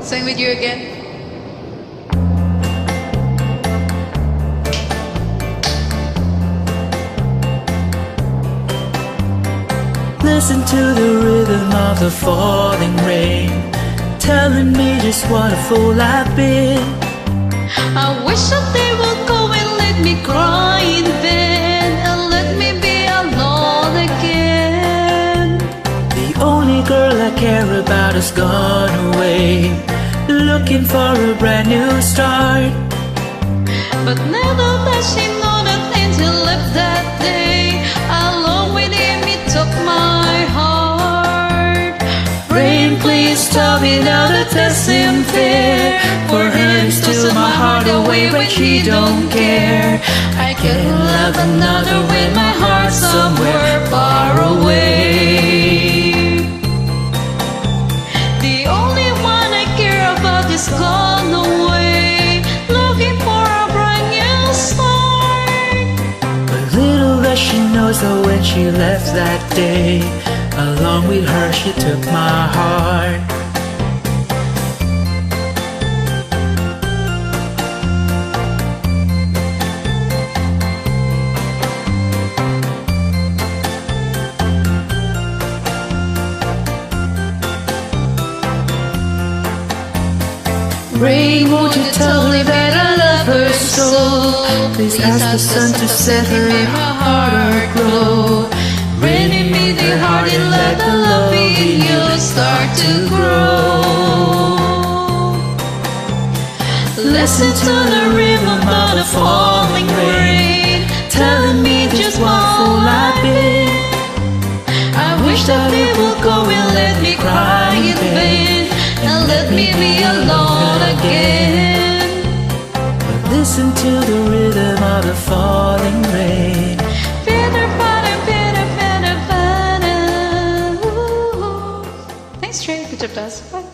sing with you again. Listen to the rhythm of the falling rain, telling me just what a fool I've been. I wish that they would go and let me cry in vain, and let me be alone again. The only girl I care about has gone away, looking for a brand new start. But never does she know that Angel left that day. Along with him he took my heart. Rain, please tell me now that that seems fair, for her to steal my heart away when she don't care. I can't love another with my heart somewhere far away. The only one I care about is gone away, looking for a brand new start. But little does she knows that when she left that day, along with her she took my heart. Rain, won't you tell her that I love her so? Please ask the sun to set her heart aglow. Rain in me the heart and let the love in you start to grow. Listen to the rhythm of the falling rain, telling me just what fool I've been. I wish that it would go and let me cry in vain, and let me be alone again. But listen to the rhythm of the falling rain. Bitter, bitter, bitter, bitter, bitter. Thanks, Trey. Good job, guys. Bye.